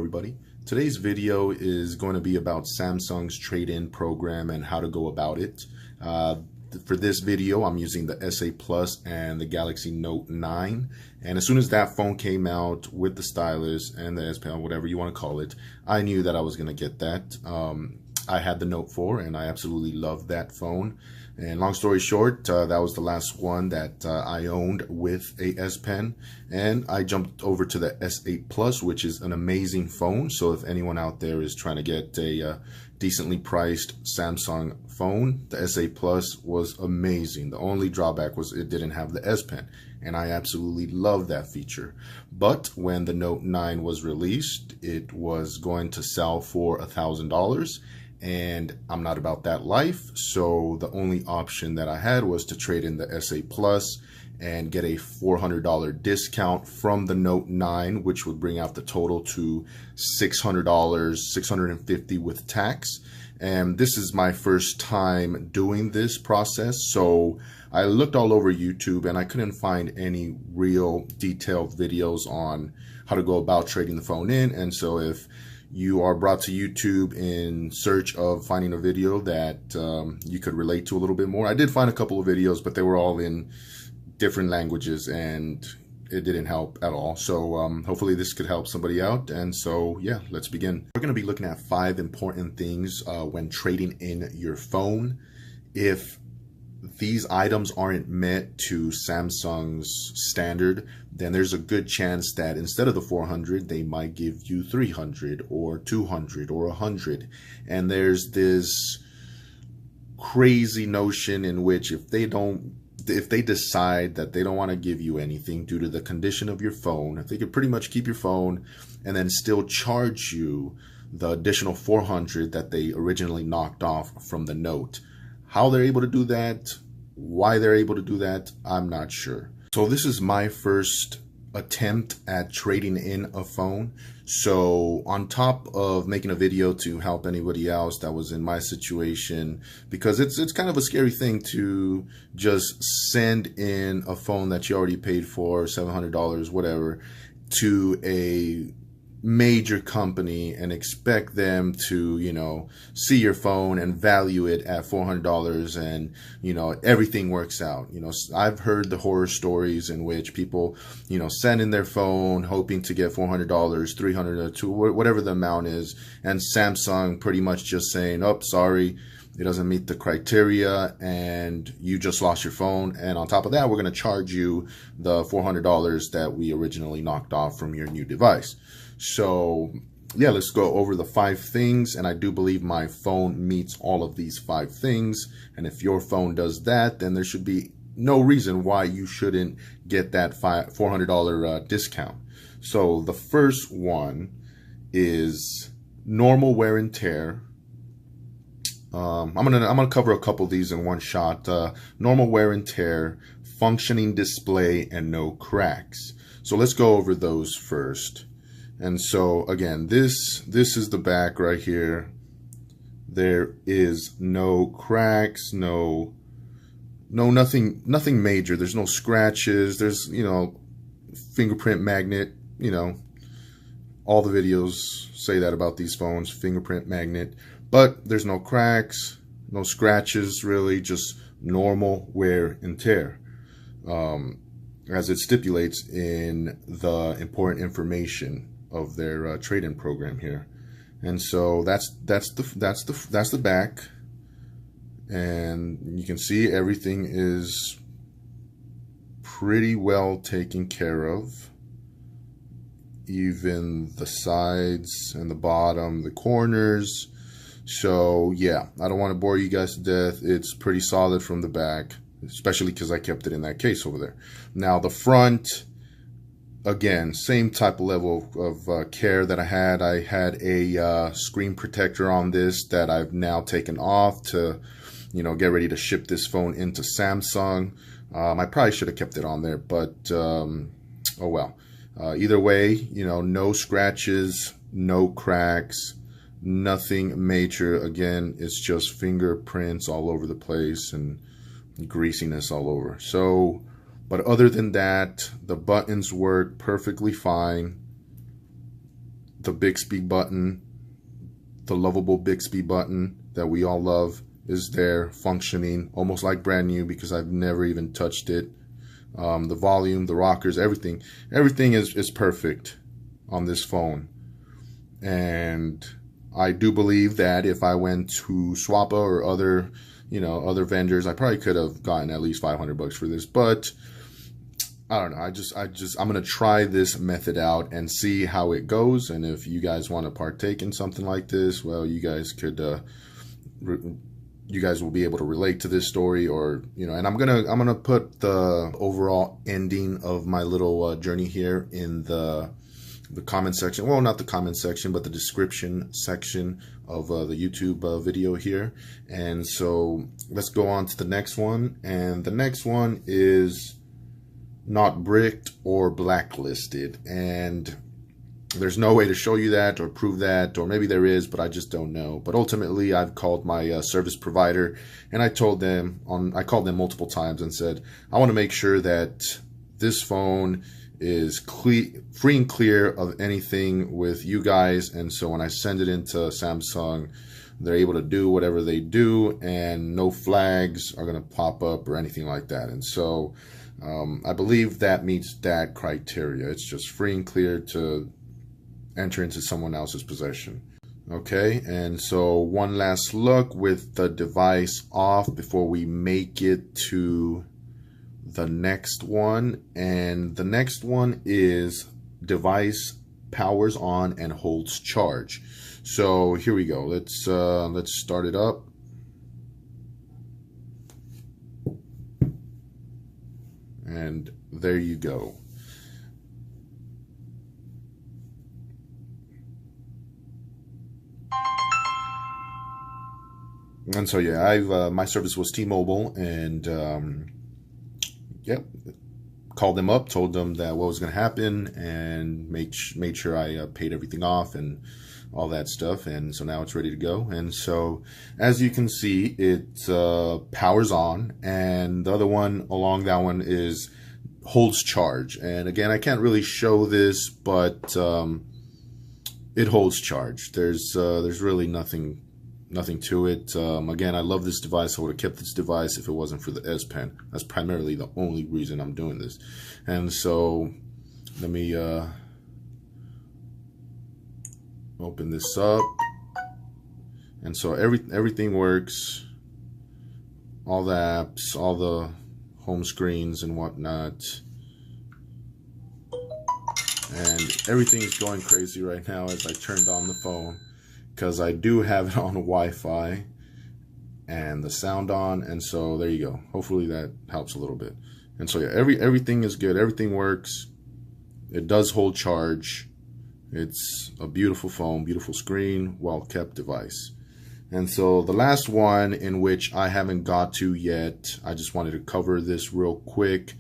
everybody. Today's video is going to be about Samsung's trade-in program and how to go about it. For this video, I'm using the S8 Plus and the Galaxy Note 9. And as soon as that phone came out with the stylus and the S Pen, whatever you want to call it, I knew that I was going to get that. I had the Note 4 and I absolutely loved that phone. And long story short, that was the last one that I owned with a S Pen. And I jumped over to the S8 Plus, which is an amazing phone. So if anyone out there is trying to get a decently priced Samsung phone, the S8 Plus was amazing. The only drawback was it didn't have the S Pen. And I absolutely love that feature. But when the Note 9 was released, it was going to sell for $1,000. And I'm not about that life, so the only option that I had was to trade in the S8 Plus and get a $400 discount from the Note 9, which would bring out the total to $600, $650 with tax. And this is my first time doing this process, so I looked all over YouTube and I couldn't find any real detailed videos on how to go about trading the phone in. And so if you are brought to YouTube in search of finding a video that you could relate to a little bit more, I did find a couple of videos, but they were all in different languages and it didn't help at all. So hopefully this could help somebody out. And so yeah, let's begin. We're going to be looking at 5 important things when trading in your phone. If these items aren't met to Samsung's standard, then there's a good chance that instead of the 400, they might give you 300 or 200 or 100. And there's this crazy notion in which if they decide that they don't want to give you anything due to the condition of your phone, if they could pretty much keep your phone and then still charge you the additional 400 that they originally knocked off from the Note. How they're able to do that, why they're able to do that, I'm not sure. So this is my first attempt at trading in a phone. So on top of making a video to help anybody else that was in my situation, because it's kind of a scary thing to just send in a phone that you already paid for, $700, whatever, to a major company and expect them to, you know, see your phone and value it at $400 and, you know, everything works out. You know, I've heard the horror stories in which people, you know, send in their phone hoping to get $400, $300, or whatever the amount is, and Samsung pretty much just saying, oh, sorry, it doesn't meet the criteria and you just lost your phone. And on top of that, we're going to charge you the $400 that we originally knocked off from your new device. So yeah, let's go over the 5 things. And I do believe my phone meets all of these 5 things. And if your phone does that, then there should be no reason why you shouldn't get that $400 discount. So the first one is normal wear and tear. I'm gonna cover a couple of these in one shot. Normal wear and tear, functioning display, and no cracks. So let's go over those first. And so again, this is the back right here. There is no cracks, nothing major. There's no scratches. There's, you know, fingerprint magnet, you know, all the videos say that about these phones, fingerprint magnet, but there's no cracks, no scratches really, just normal wear and tear. As it stipulates in the important information of their trade-in program here. And so that's the back, and you can see everything is pretty well taken care of, even the sides and the bottom, the corners. So yeah, I don't want to bore you guys to death. It's pretty solid from the back, especially because I kept it in that case over there. Now the front, again, same type of level of care that I had. I had a screen protector on this that I've now taken off to, you know, get ready to ship this phone into Samsung. I probably should have kept it on there, but oh well. Either way, you know, no scratches, no cracks, nothing major. Again, it's just fingerprints all over the place and greasiness all over. So, but other than that, the buttons work perfectly fine. The Bixby button, the lovable Bixby button that we all love, is there, functioning, almost like brand new because I've never even touched it. The volume, the rockers, everything is perfect on this phone. And I do believe that if I went to Swappa or other vendors, I probably could have gotten at least $500 for this, but I don't know. I'm going to try this method out and see how it goes. And if you guys want to partake in something like this, well, you guys could, you guys will be able to relate to this story, or, and I'm going to put the overall ending of my little journey here in the comment section. Well, not the comment section, but the description section of the YouTube video here. And so let's go on to the next one. And the next one is not bricked or blacklisted. And there's no way to show you that or prove that, or maybe there is, but I just don't know. But ultimately, I've called my service provider, and I called them multiple times and said, I want to make sure that this phone is free and clear of anything with you guys. And so when I send it into Samsung, they're able to do whatever they do, and no flags are going to pop up or anything like that. And so I believe that meets that criteria. It's just free and clear to enter into someone else's possession. Okay, and so one last look with the device off before we make it to the next one. And the next one is device powers on and holds charge. So here we go. Let's start it up. And there you go. And so yeah, my service was T-Mobile, and yep, called them up, told them that what was going to happen, and made sure I paid everything off and all that stuff. And so now it's ready to go. And so as you can see, it powers on, and the other one along that one is holds charge. And again, I can't really show this, but it holds charge. There's really nothing to it. Again, I love this device. I would have kept this device if it wasn't for the S Pen. That's primarily the only reason I'm doing this. And so let me open this up. And so everything works. All the apps, all the home screens and whatnot. And everything is going crazy right now as I turned on the phone, because I do have it on Wi-Fi and the sound on. And so there you go. Hopefully that helps a little bit. And so yeah, everything is good. Everything works. It does hold charge. It's a beautiful phone, beautiful screen, well-kept device. And so the last one, in which I haven't got to yet, I just wanted to cover this real quick,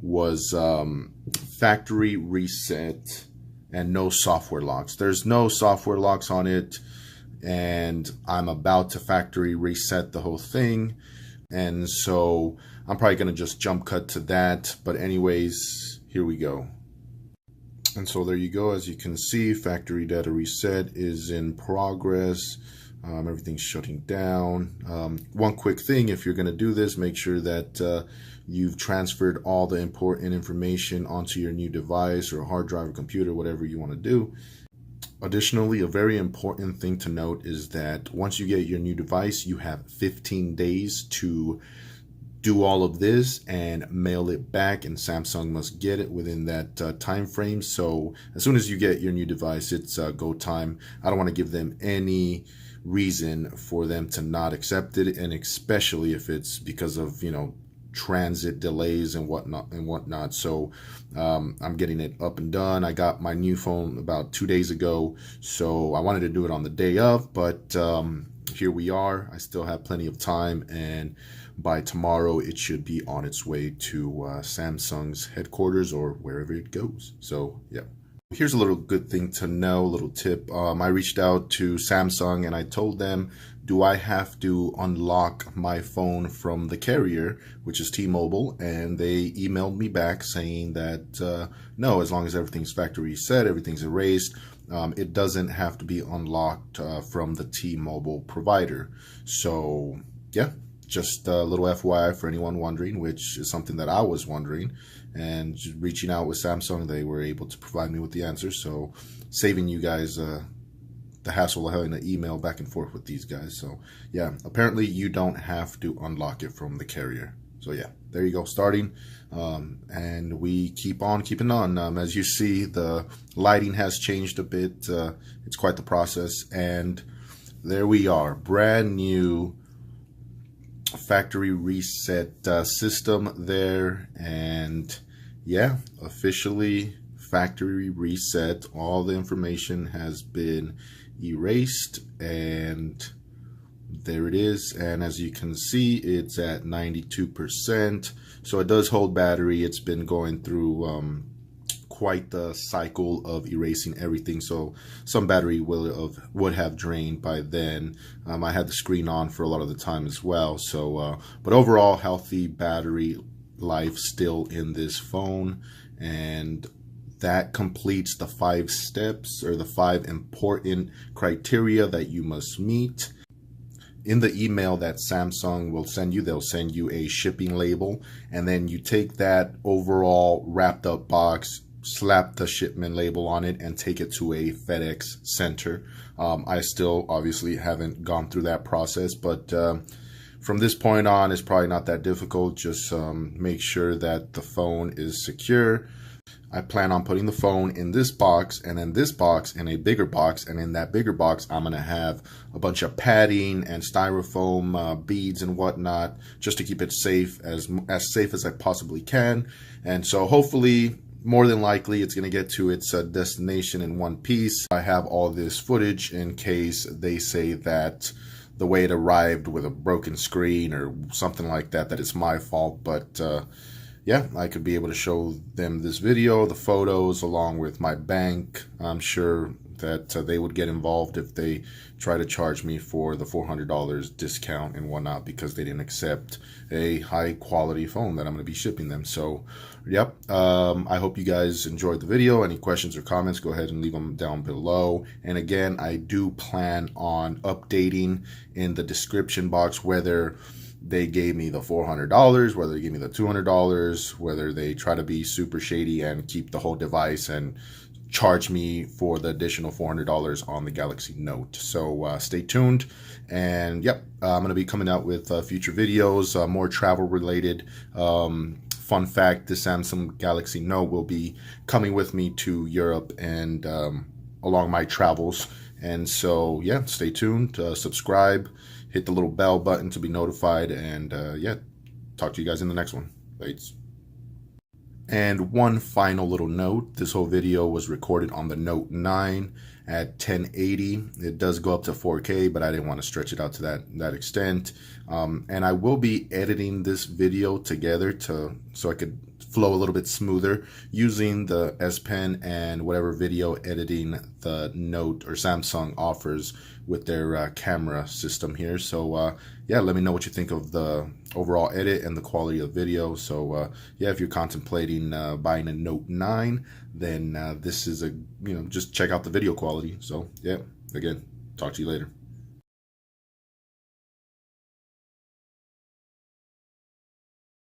was factory reset and no software locks. There's no software locks on it, and I'm about to factory reset the whole thing. And so I'm probably going to just jump cut to that. But anyways, here we go. And so there you go. As you can see, factory data reset is in progress. Everything's shutting down. One quick thing, if you're going to do this, make sure that you've transferred all the important information onto your new device or hard drive or computer, whatever you want to do. Additionally, a very important thing to note is that once you get your new device, you have 15 days to do all of this and mail it back, and Samsung must get it within that time frame. So as soon as you get your new device, it's go time. I don't want to give them any reason for them to not accept it, and especially if it's because of, you know, transit delays and whatnot. So I'm getting it up and done. I got my new phone about 2 days ago, so I wanted to do it on the day of, but here we are. I still have plenty of time, and by tomorrow it should be on its way to Samsung's headquarters or wherever it goes. So yeah. Here's a little good thing to know, a little tip. I reached out to Samsung and I told them, do I have to unlock my phone from the carrier, which is T-Mobile? And they emailed me back saying that no, as long as everything's factory reset, everything's erased, it doesn't have to be unlocked from the T-Mobile provider. So yeah, just a little FYI for anyone wondering, which is something that I was wondering, and reaching out with Samsung, they were able to provide me with the answer. So saving you guys the hassle of having to email back and forth with these guys. So yeah, apparently you don't have to unlock it from the carrier. So yeah, there you go, starting. And we keep on keeping on. As you see, the lighting has changed a bit. It's quite the process. And there we are, brand new factory reset system there. And yeah, officially factory reset. All the information has been erased, and there it is. And as you can see, it's at 92%, so it does hold battery. It's been going through quite the cycle of erasing everything, so some battery would have drained by then. I had the screen on for a lot of the time as well, so but overall healthy battery life still in this phone. And that completes the 5 steps, or the 5 important criteria that you must meet. In the email that Samsung will send you, they'll send you a shipping label, and then you take that overall wrapped up box, slap the shipment label on it, and take it to a FedEx center. I still obviously haven't gone through that process, but from this point on, it's probably not that difficult. Just make sure that the phone is secure. I plan on putting the phone in this box, and then this box in a bigger box, and in that bigger box I'm gonna have a bunch of padding and styrofoam beads and whatnot, just to keep it safe, as safe as I possibly can. And so hopefully, more than likely, it's gonna get to its destination in one piece. I have all this footage in case they say that the way it arrived with a broken screen or something like that, that it's my fault. But yeah, I could be able to show them this video, the photos, along with my bank. I'm sure that they would get involved if they try to charge me for the $400 discount and whatnot, because they didn't accept a high quality phone that I'm going to be shipping them. So yep, I hope you guys enjoyed the video. Any questions or comments, go ahead and leave them down below. And again, I do plan on updating in the description box whether they gave me the $400, whether they gave me the $200, whether they try to be super shady and keep the whole device and charge me for the additional $400 on the Galaxy Note. So stay tuned. And yep, I'm going to be coming out with future videos, more travel related. Fun fact, the Samsung Galaxy Note will be coming with me to Europe and along my travels. And so yeah, stay tuned, subscribe, hit the little bell button to be notified, and yeah, talk to you guys in the next one. Thanks. And one final little note, this whole video was recorded on the Note 9 at 1080. It does go up to 4K, but I didn't want to stretch it out to that extent. And I will be editing this video together so I could flow a little bit smoother using the S Pen and whatever video editing the Note or Samsung offers with their camera system here. So yeah, let me know what you think of the overall edit and the quality of the video. So yeah, if you're contemplating buying a Note 9, then this is just check out the video quality. So yeah, again, talk to you later.